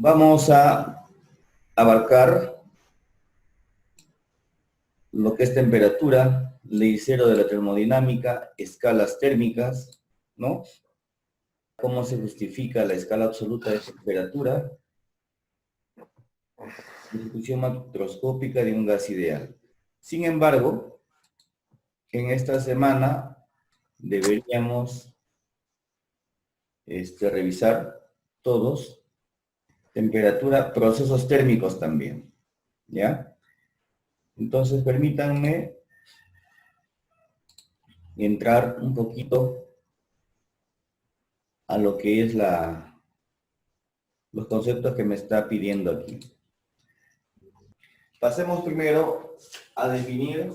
Vamos a abarcar lo que es temperatura, ley cero de la termodinámica, escalas térmicas, ¿no? Cómo se justifica la escala absoluta de temperatura, distribución macroscópica de un gas ideal. Sin embargo, en esta semana deberíamos revisar todos temperatura, procesos térmicos también, ¿ya? Entonces, permítanme entrar un poquito a lo que es los conceptos que me está pidiendo aquí. Pasemos primero a definir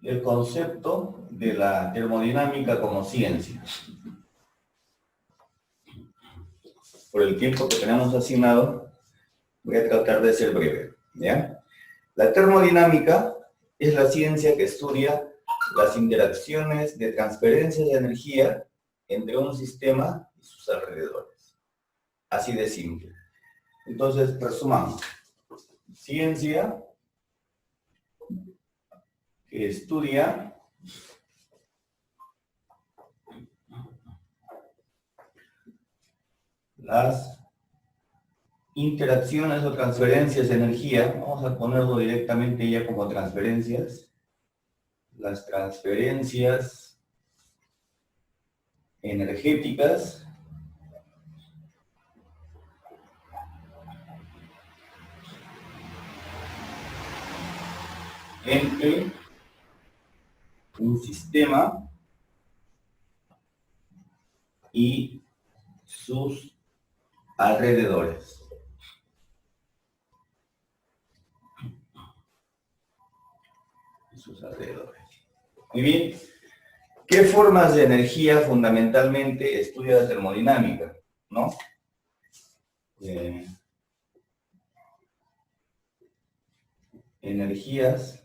el concepto de la termodinámica como ciencia. Por el tiempo que tenemos asignado, voy a tratar de ser breve, ¿ya? La termodinámica es la ciencia que estudia las interacciones de transferencia de energía entre un sistema y sus alrededores. Así de simple. Entonces, resumamos. Ciencia que estudia las interacciones o transferencias de energía. Vamos a ponerlo directamente ya como transferencias. Las transferencias energéticas entre un sistema y sus alrededores. Muy bien. ¿Qué formas de energía fundamentalmente estudia la termodinámica? ¿No? Energías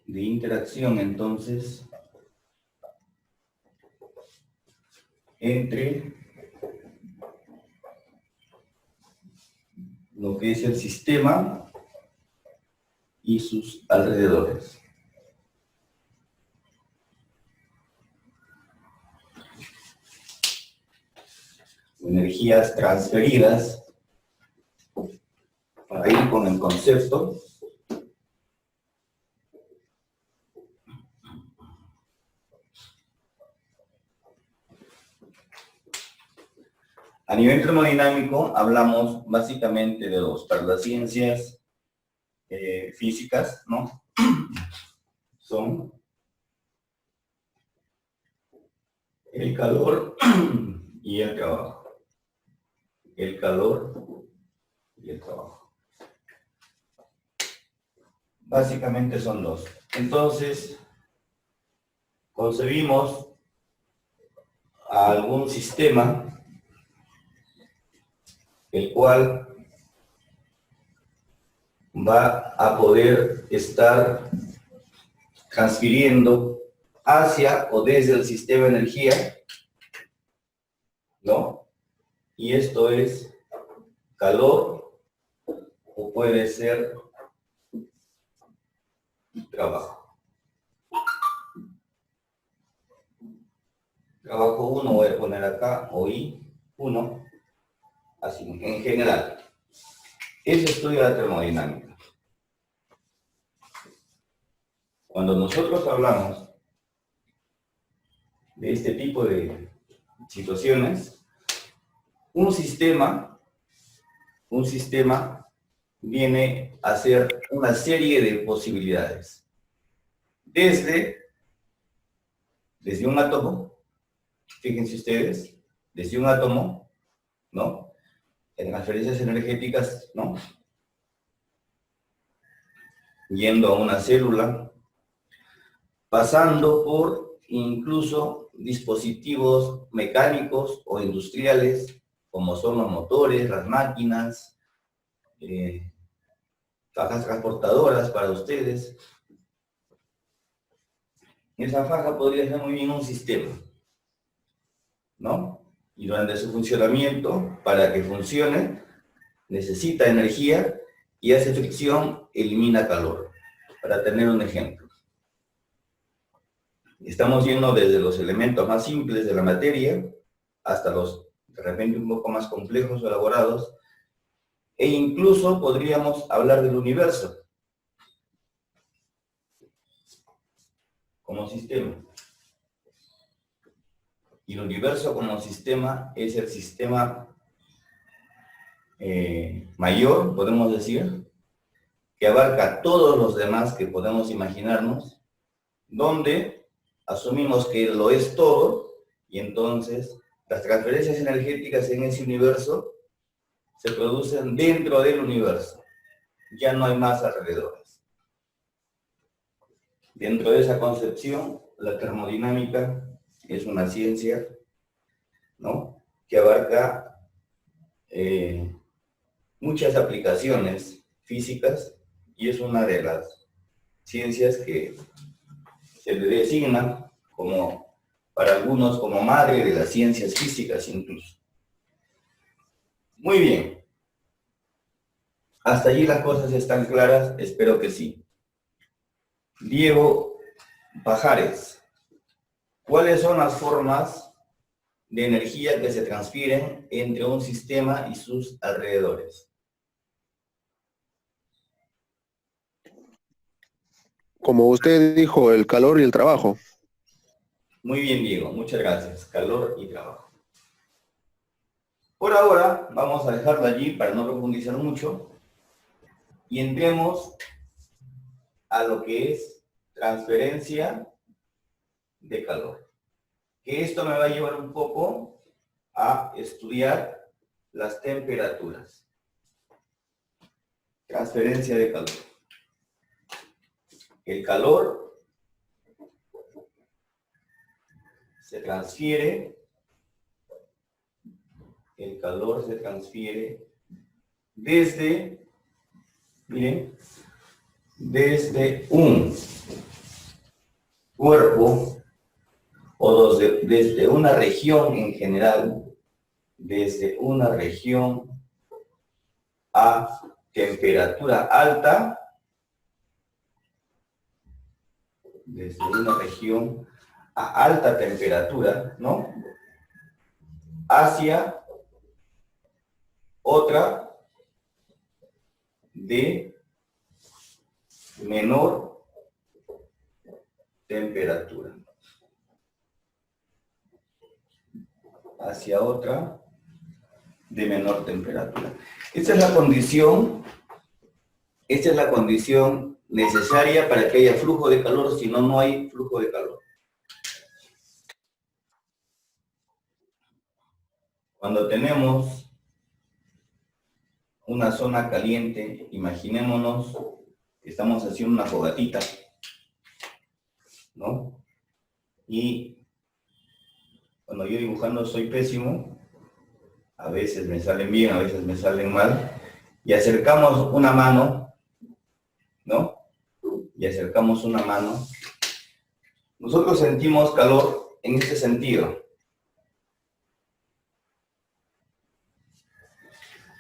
de interacción, entonces, entre lo que es el sistema y sus alrededores. Energías transferidas, para ir con el concepto. A nivel termodinámico hablamos básicamente de dos, para las ciencias físicas, ¿no? Son el calor y el trabajo. El calor y el trabajo. Básicamente son dos. Entonces, concebimos a algún sistema el cual va a poder estar transfiriendo hacia o desde el sistema de energía, ¿no? Y esto es calor o puede ser trabajo. Trabajo 1 voy a poner acá, o I1, así en general. Eso estudia la termodinámica. Cuando nosotros hablamos de este tipo de situaciones, un sistema viene a ser una serie de posibilidades. Desde un átomo, fíjense ustedes, desde un átomo, ¿no? En transferencias energéticas, ¿no? Yendo a una célula, pasando por incluso dispositivos mecánicos o industriales, como son los motores, las máquinas, cajas transportadoras para ustedes, esa faja podría ser muy bien un sistema, ¿no? Y durante su funcionamiento, para que funcione, necesita energía y hace fricción, elimina calor. Para tener un ejemplo. Estamos yendo desde los elementos más simples de la materia hasta los, de repente, un poco más complejos o elaborados, e incluso podríamos hablar del universo como sistema. Y el universo como sistema es el sistema mayor, podemos decir, que abarca todos los demás que podemos imaginarnos, donde asumimos que lo es todo, y entonces las transferencias energéticas en ese universo se producen dentro del universo. Ya no hay más alrededores. Dentro de esa concepción, la termodinámica es una ciencia, ¿no?, que abarca muchas aplicaciones físicas y es una de las ciencias que se le designa como, para algunos, como madre de las ciencias físicas incluso. Muy bien. Hasta allí las cosas están claras, espero que sí. Diego Pajares, ¿cuáles son las formas de energía que se transfieren entre un sistema y sus alrededores? Como usted dijo, el calor y el trabajo. Muy bien, Diego, muchas gracias. Calor y trabajo. Por ahora, vamos a dejarlo allí para no profundizar mucho y entremos a lo que es transferencia de calor. Que esto me va a llevar un poco a estudiar las temperaturas. Transferencia de calor. El calor se transfiere, desde, miren, desde un cuerpo o desde una región en general, desde una región a temperatura alta, desde una región a alta temperatura, ¿no?, hacia otra de menor temperatura. Hacia otra de menor temperatura. Esta es la condición necesaria para que haya flujo de calor, si no, no hay flujo de calor. Cuando tenemos una zona caliente, imaginémonos que estamos haciendo una fogatita, ¿no? Y cuando yo dibujando soy pésimo, a veces me salen bien, a veces me salen mal, y acercamos una mano, ¿no? Y acercamos una mano, nosotros sentimos calor en este sentido.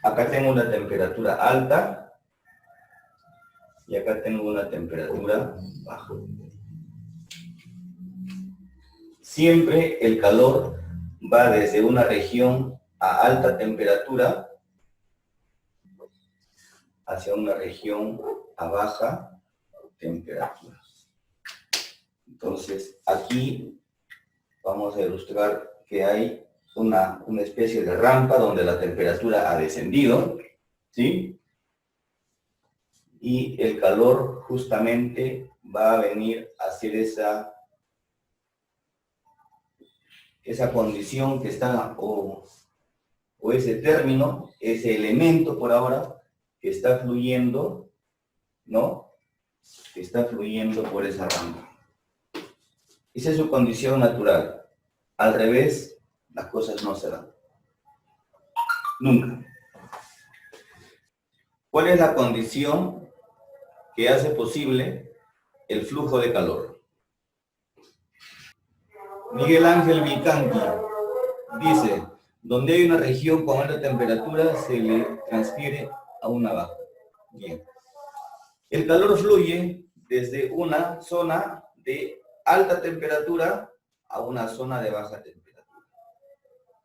Acá tengo una temperatura alta y acá tengo una temperatura baja. Siempre el calor va desde una región a alta temperatura hacia una región a baja temperatura. Entonces, aquí vamos a ilustrar que hay una especie de rampa donde la temperatura ha descendido, ¿sí? Y el calor justamente va a venir a hacer esa condición que está, o ese término, ese elemento por ahora, que está fluyendo, ¿no?, que está fluyendo por esa rampa. Esa es su condición natural. Al revés, las cosas no se dan. Nunca. ¿Cuál es la condición que hace posible el flujo de calor? Miguel Ángel Vicanqui dice, donde hay una región con alta temperatura se le transfiere a una baja. Bien. El calor fluye desde una zona de alta temperatura a una zona de baja temperatura.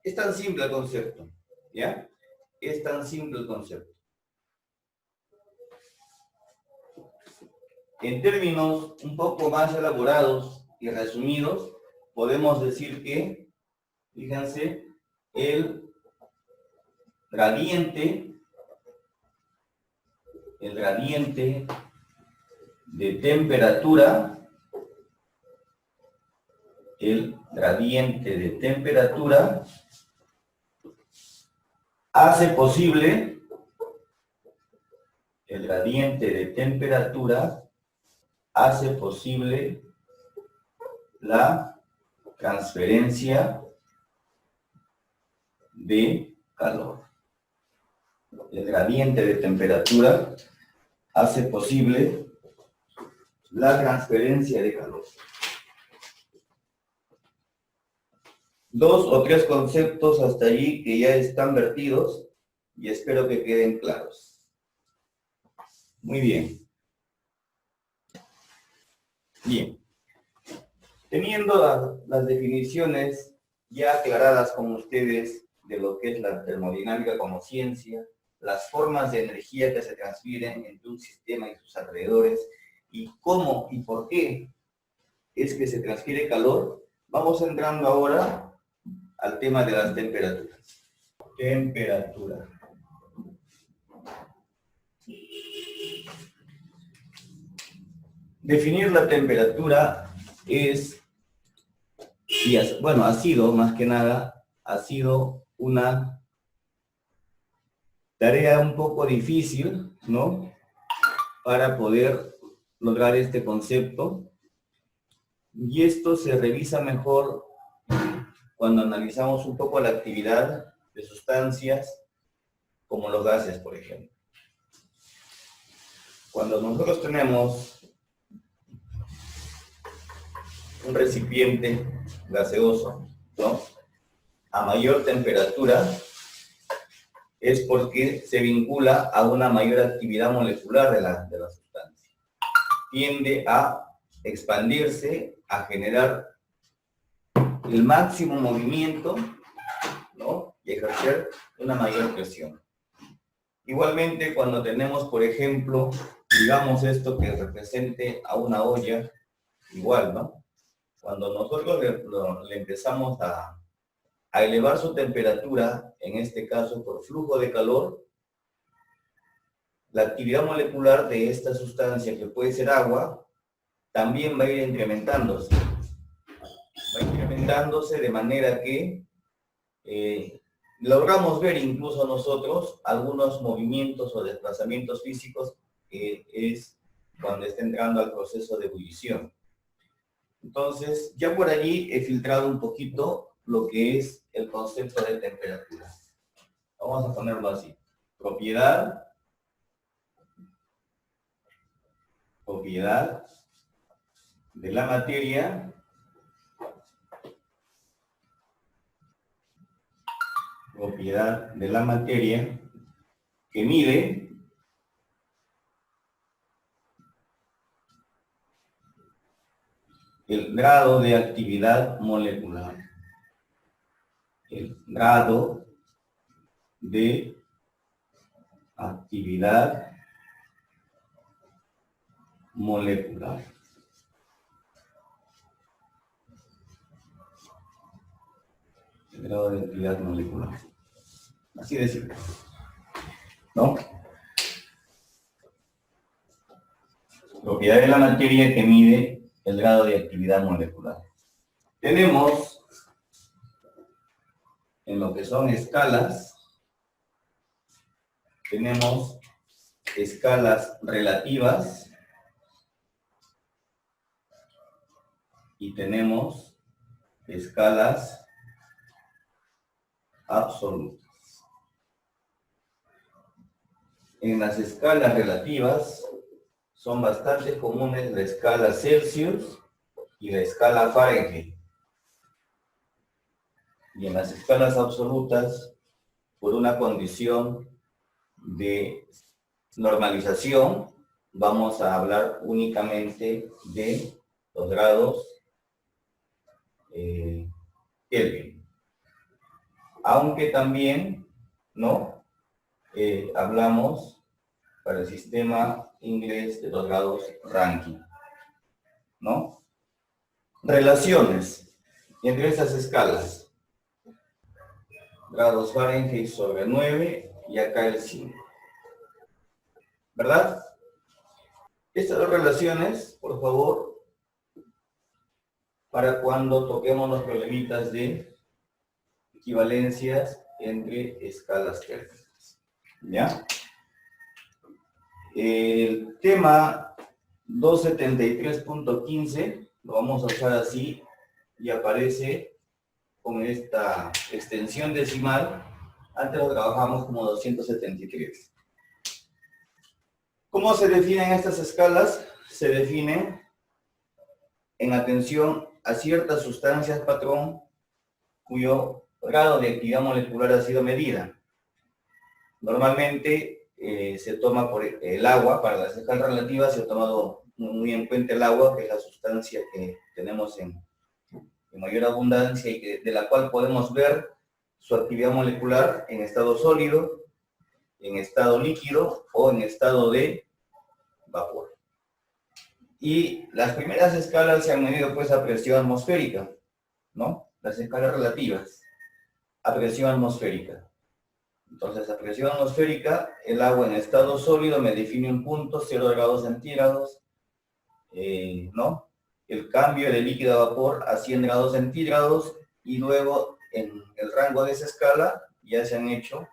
Es tan simple el concepto, ¿ya? Es tan simple el concepto. En términos un poco más elaborados y resumidos, podemos decir que, fíjense, el gradiente de temperatura, hace posible, la transferencia de calor. El gradiente de temperatura hace posible la transferencia de calor. Dos o tres conceptos hasta allí que ya están vertidos y espero que queden claros. Muy bien. Bien. Teniendo las definiciones ya aclaradas con ustedes de lo que es la termodinámica como ciencia, las formas de energía que se transfieren entre un sistema y sus alrededores, y cómo y por qué es que se transfiere calor, vamos entrando ahora al tema de las temperaturas. Temperatura. Definir la temperatura es, ha sido, más que nada, una tarea un poco difícil, ¿no? Para poder lograr este concepto. Y esto se revisa mejor cuando analizamos un poco la actividad de sustancias como los gases, por ejemplo. Cuando nosotros tenemos un recipiente gaseoso, ¿no? A mayor temperatura es porque se vincula a una mayor actividad molecular de la sustancia. Tiende a expandirse, a generar el máximo movimiento, ¿no? Y ejercer una mayor presión. Igualmente, cuando tenemos, por ejemplo, digamos esto que represente a una olla, igual, ¿no? Cuando nosotros le empezamos a elevar su temperatura, en este caso por flujo de calor, la actividad molecular de esta sustancia, que puede ser agua, también va a ir incrementándose. Va incrementándose de manera que logramos ver incluso nosotros algunos movimientos o desplazamientos físicos, que es cuando está entrando al proceso de ebullición. Entonces, ya por allí he filtrado un poquito lo que es el concepto de temperatura. Vamos a ponerlo así. Propiedad de la materia que mide el grado de actividad molecular. El grado de actividad molecular. El grado de actividad molecular. Así de simple, ¿no? Propiedad de la materia que mide el grado de actividad molecular. Tenemos, en lo que son escalas, tenemos escalas relativas y tenemos escalas absolutas. En las escalas relativas son bastante comunes la escala Celsius y la escala Fahrenheit. y en las escalas absolutas, por una condición de normalización, vamos a hablar únicamente de los grados Kelvin. Aunque también, ¿no? Hablamos para el sistema inglés de los grados Rankine, ¿no? Relaciones entre esas escalas. Grados Fahrenheit sobre 9 y acá el 5. ¿Verdad? Estas dos relaciones, por favor, para cuando toquemos los problemitas de equivalencias entre escalas térmicas. ¿Ya? El tema 273.15 lo vamos a usar así y aparece con esta extensión decimal. Antes lo trabajamos como 273. ¿Cómo se definen estas escalas? Se definen en atención a ciertas sustancias patrón cuyo grado de actividad molecular ha sido medida. Normalmente se toma por el agua, para las escalas relativas se ha tomado muy en cuenta el agua, que es la sustancia que tenemos en mayor abundancia y de la cual podemos ver su actividad molecular en estado sólido, en estado líquido o en estado de vapor. Y las primeras escalas se han medido pues a presión atmosférica, ¿no? Las escalas relativas a presión atmosférica. Entonces, a presión atmosférica, el agua en estado sólido me define un punto, 0 grados centígrados, ¿no? El cambio de líquido a vapor a 100 grados centígrados y luego en el rango de esa escala ya se han hecho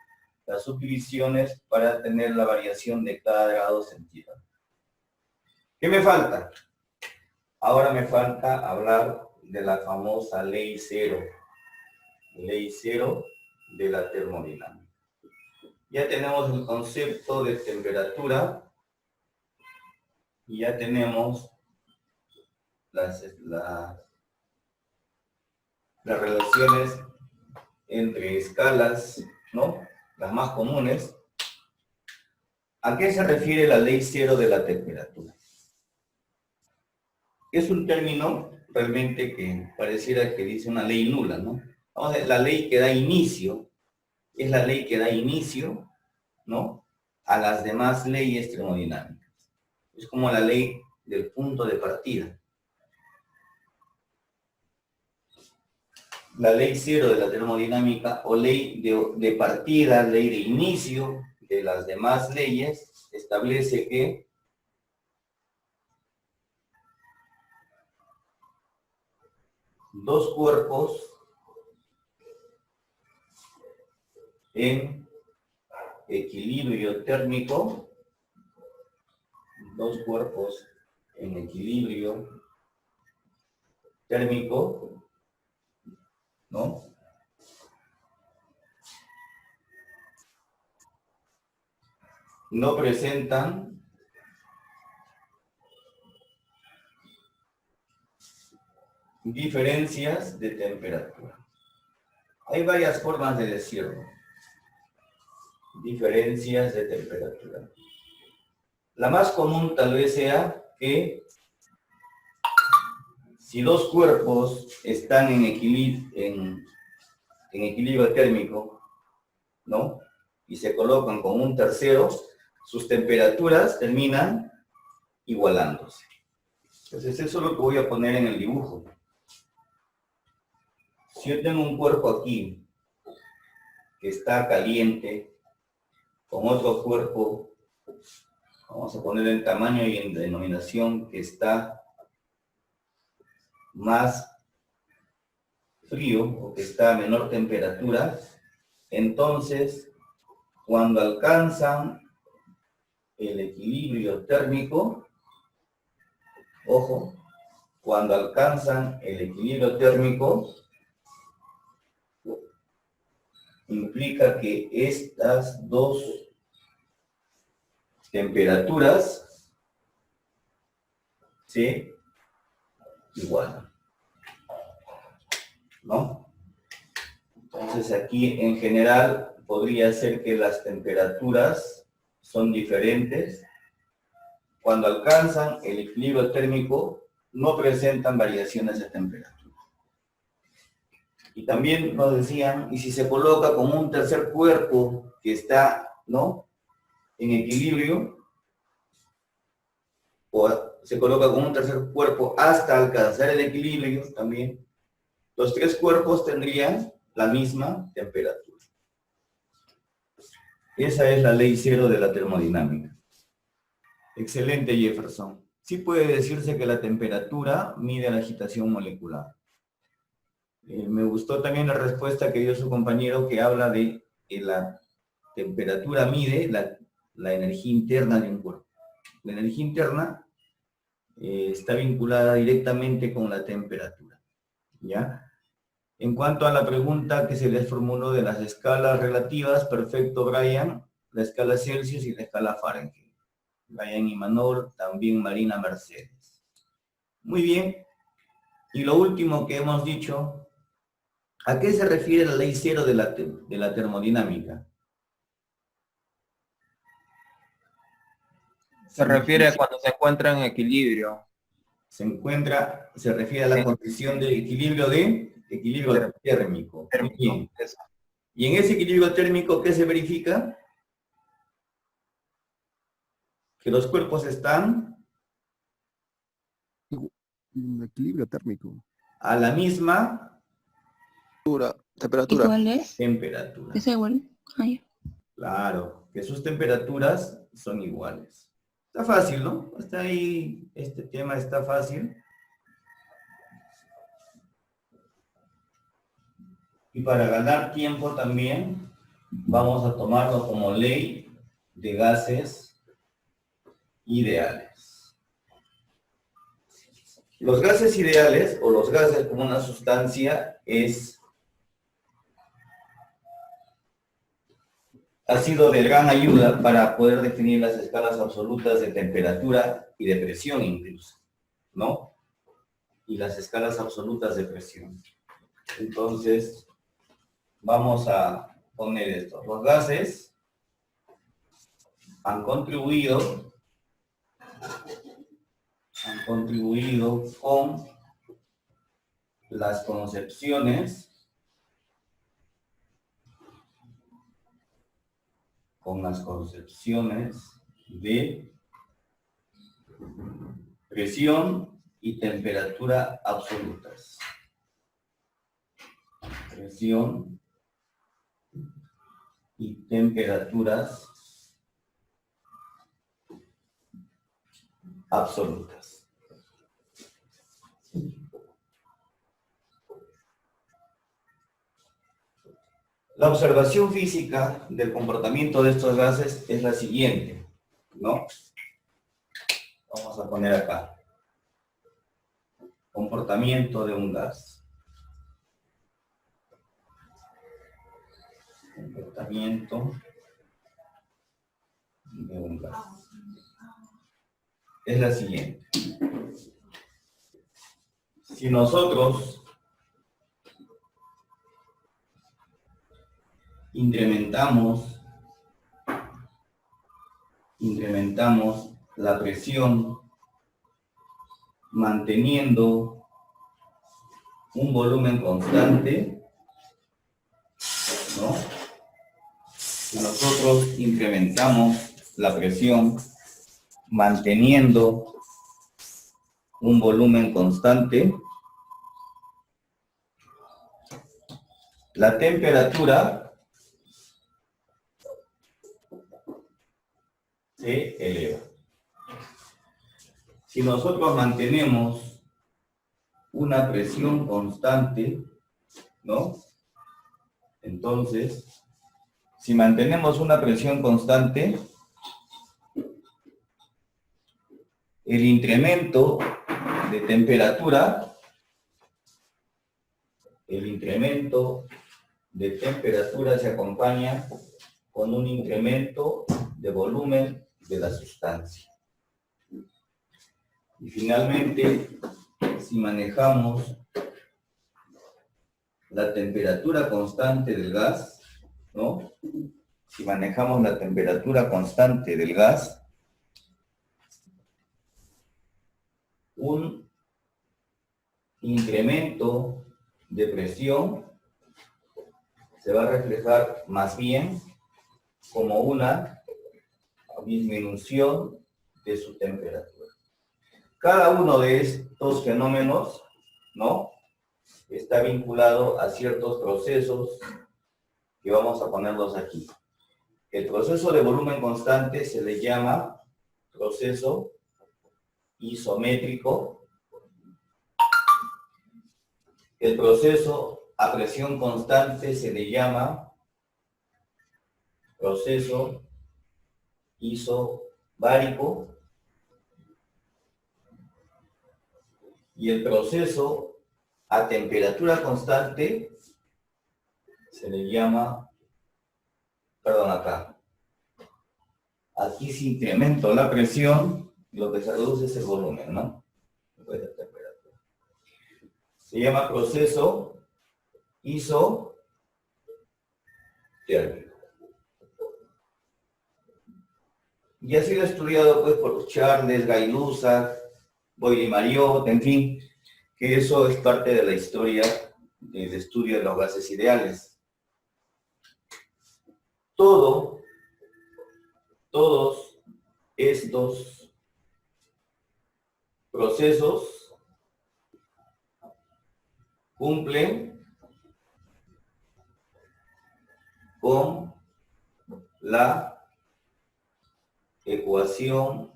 las subdivisiones para tener la variación de cada grado centígrado. ¿Qué me falta? Ahora me falta hablar de la famosa ley cero de la termodinámica. Ya tenemos el concepto de temperatura y ya tenemos las relaciones entre escalas, ¿no? Las más comunes. ¿A qué se refiere la ley cero de la temperatura? Es un término realmente que pareciera que dice una ley nula, ¿no? Vamos a ver, la ley que da inicio, es la ley que da inicio, ¿no? A las demás leyes termodinámicas. Es como la ley del punto de partida. La ley cero de la termodinámica o ley de partida, ley de inicio de las demás leyes, establece que dos cuerpos en equilibrio térmico, ¿no? No presentan diferencias de temperatura. Hay varias formas de decirlo. Diferencias de temperatura. La más común tal vez sea que si dos cuerpos están en equilibrio térmico, ¿no? Y se colocan con un tercero, sus temperaturas terminan igualándose. Entonces eso es lo que voy a poner en el dibujo. Si yo tengo un cuerpo aquí que está caliente, con otro cuerpo, vamos a poner en tamaño y en denominación, que está más frío o que está a menor temperatura, entonces cuando alcanzan el equilibrio térmico, ojo, cuando alcanzan el equilibrio térmico, implica que estas dos temperaturas se igualan, ¿no? Entonces aquí en general podría ser que las temperaturas son diferentes. Cuando alcanzan el equilibrio térmico, no presentan variaciones de temperatura. Y también nos decían, y si se coloca como un tercer cuerpo que está, ¿no?, en equilibrio, o se coloca como un tercer cuerpo hasta alcanzar el equilibrio también, los tres cuerpos tendrían la misma temperatura. Esa es la ley cero de la termodinámica. Excelente, Jefferson. Sí puede decirse que la temperatura mide la agitación molecular. Me gustó también la respuesta que dio su compañero que habla de que la temperatura mide la energía interna de un cuerpo. La energía interna está vinculada directamente con la temperatura, ¿ya? En cuanto a la pregunta que se les formuló de las escalas relativas, perfecto, Brian, la escala Celsius y la escala Fahrenheit. Brian y Manol, también Marina Mercedes. Muy bien. Y lo último que hemos dicho, ¿a qué se refiere la ley cero de la termodinámica? Se refiere a cuando se encuentra en equilibrio. Se refiere a la condición de equilibrio térmico. Muy bien. Y en ese equilibrio térmico, ¿qué se verifica? Que los cuerpos están Un equilibrio térmico. a la misma Temperatura. ¿Iguales? temperatura. ¿Es igual? Ah, ya. Claro, que sus temperaturas son iguales. Está fácil, ¿no? Está ahí, este tema está fácil. Y para ganar tiempo también, vamos a tomarlo como ley de gases ideales. Los gases ideales, o los gases como una sustancia, ha sido de gran ayuda para poder definir las escalas absolutas de temperatura y de presión incluso, ¿no? Y las escalas absolutas de presión. Entonces, vamos a poner esto. Los gases han contribuido con las concepciones de presión y temperatura absolutas. Presión y temperaturas absolutas. La observación física del comportamiento de estos gases es la siguiente, ¿no? Vamos a poner acá. Comportamiento de un gas. Comportamiento de un gas. Es la siguiente. Si nosotros incrementamos la presión manteniendo un volumen constante, ¿no? Si nosotros incrementamos la presión manteniendo un volumen constante, la temperatura se eleva. Si nosotros mantenemos una presión constante, ¿no? Entonces, si mantenemos una presión constante, el incremento de temperatura, se acompaña con un incremento de volumen de la sustancia. Y finalmente, si manejamos la temperatura constante del gas, ¿no? Si manejamos la temperatura constante del gas, un incremento de presión se va a reflejar más bien como una disminución de su temperatura. Cada uno de estos fenómenos, ¿no?, está vinculado a ciertos procesos que vamos a ponerlos aquí. El proceso de volumen constante se le llama proceso isométrico. El proceso a presión constante se le llama proceso isobárico. Y el proceso a temperatura constante se le llama, perdón, acá. Aquí se incrementa la presión, lo que se reduce es el volumen, ¿no? Se llama proceso isotérmico. Y ha sido estudiado pues por Charles, Gay-Lussac, Boyle-Mariotte, en fin, que eso es parte de la historia del estudio de los gases ideales. Todos estos procesos cumplen con la ecuación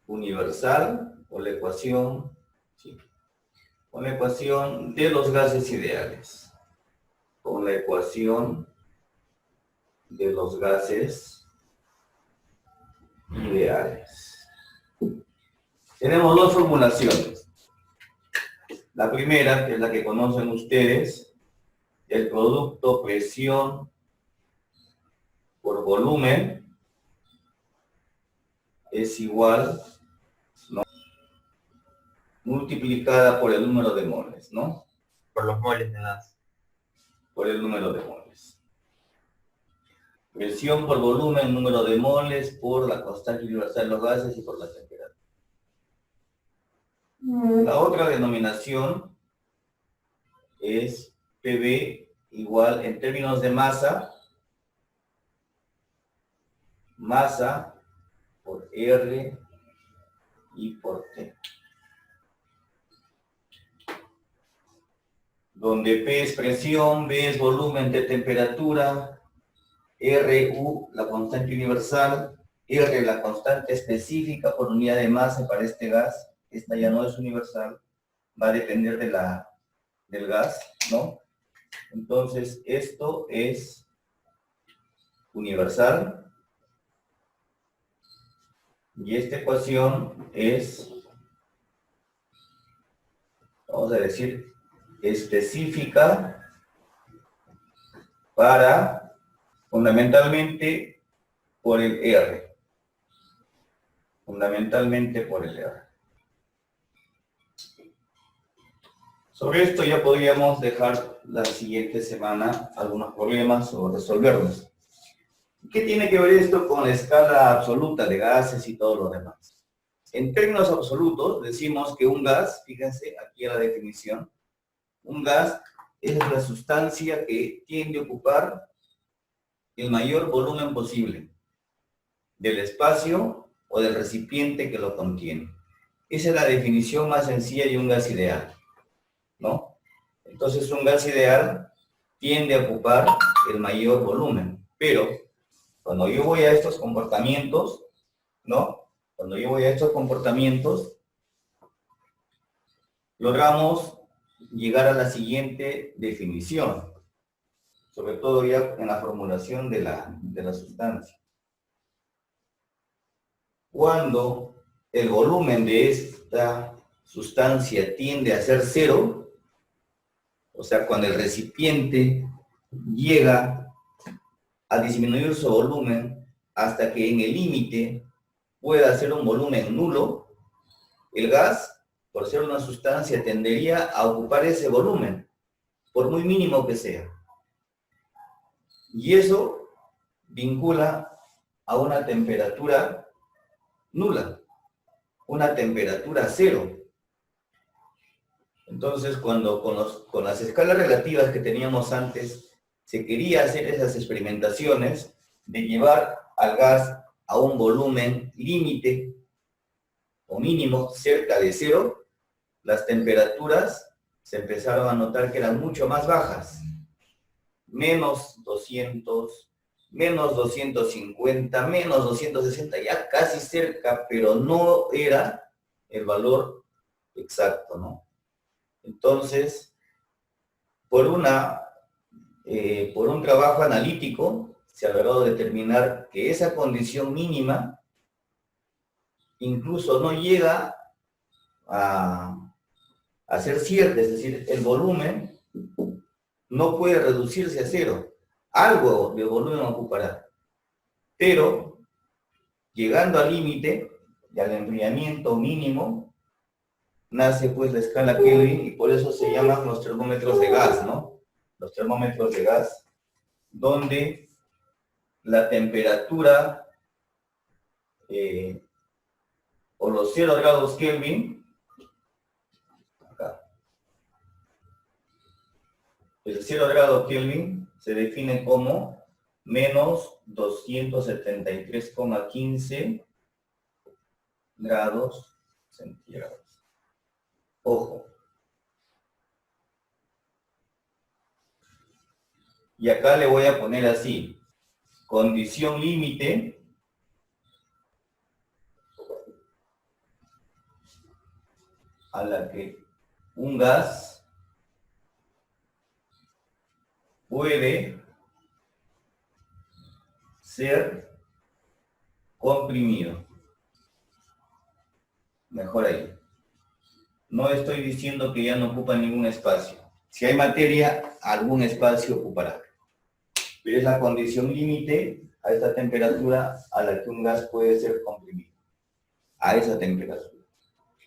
universal o la ecuación, sí, con la ecuación de los gases ideales, con la ecuación de los gases ideales. Tenemos dos formulaciones. La primera, que es la que conocen ustedes, el producto presión por volumen es igual, ¿no?, multiplicada por el número de moles, ¿no? Por los moles de gas. Por el número de moles. Presión por volumen, número de moles, por la constante universal de los gases y por la temperatura. La otra denominación es PV igual, en términos de masa por R y por T. Donde P es presión, V es volumen de temperatura, RU la constante universal, R la constante específica por unidad de masa para este gas. Esta ya no es universal, va a depender de del gas, ¿no? Entonces, esto es universal. Y esta ecuación es, vamos a decir, específica para, fundamentalmente, por el R. Fundamentalmente por el R. Sobre esto ya podríamos dejar la siguiente semana algunos problemas o resolverlos. ¿Qué tiene que ver esto con la escala absoluta de gases y todo lo demás? En términos absolutos, decimos que un gas, fíjense aquí a la definición, un gas es la sustancia que tiende a ocupar el mayor volumen posible del espacio o del recipiente que lo contiene. Esa es la definición más sencilla de un gas ideal, ¿no? Entonces, un gas ideal tiende a ocupar el mayor volumen, pero cuando yo voy a estos comportamientos, ¿no? Cuando yo voy a estos comportamientos, logramos llegar a la siguiente definición, sobre todo ya en la formulación de la sustancia. Cuando el volumen de esta sustancia tiende a ser cero, o sea, cuando el recipiente llega a disminuir su volumen hasta que en el límite pueda ser un volumen nulo, el gas por ser una sustancia, tendería a ocupar ese volumen, por muy mínimo que sea. Y eso vincula a una temperatura nula, una temperatura cero. Entonces, cuando con las escalas relativas que teníamos antes, se quería hacer esas experimentaciones de llevar al gas a un volumen límite o mínimo cerca de cero, las temperaturas se empezaron a notar que eran mucho más bajas. Menos 200, menos 250, menos 260, ya casi cerca, pero no era el valor exacto, ¿no? Entonces, por un trabajo analítico, se ha logrado determinar que esa condición mínima incluso no llega a ser cierta, es decir, el volumen no puede reducirse a cero. Algo de volumen ocupará. Pero, llegando al límite, y al enfriamiento mínimo, nace pues la escala Kelvin, y por eso se llaman los termómetros de gas, ¿no? Los termómetros de gas, donde la temperatura o los 0 grados Kelvin, acá, el 0 grado Kelvin se define como menos 273,15 grados centígrados. Ojo. Y acá le voy a poner así, condición límite a la que un gas puede ser comprimido. Mejor ahí. No estoy diciendo que ya no ocupa ningún espacio. Si hay materia, algún espacio ocupará. Pero es la condición límite a esta temperatura a la que un gas puede ser comprimido. A esa temperatura.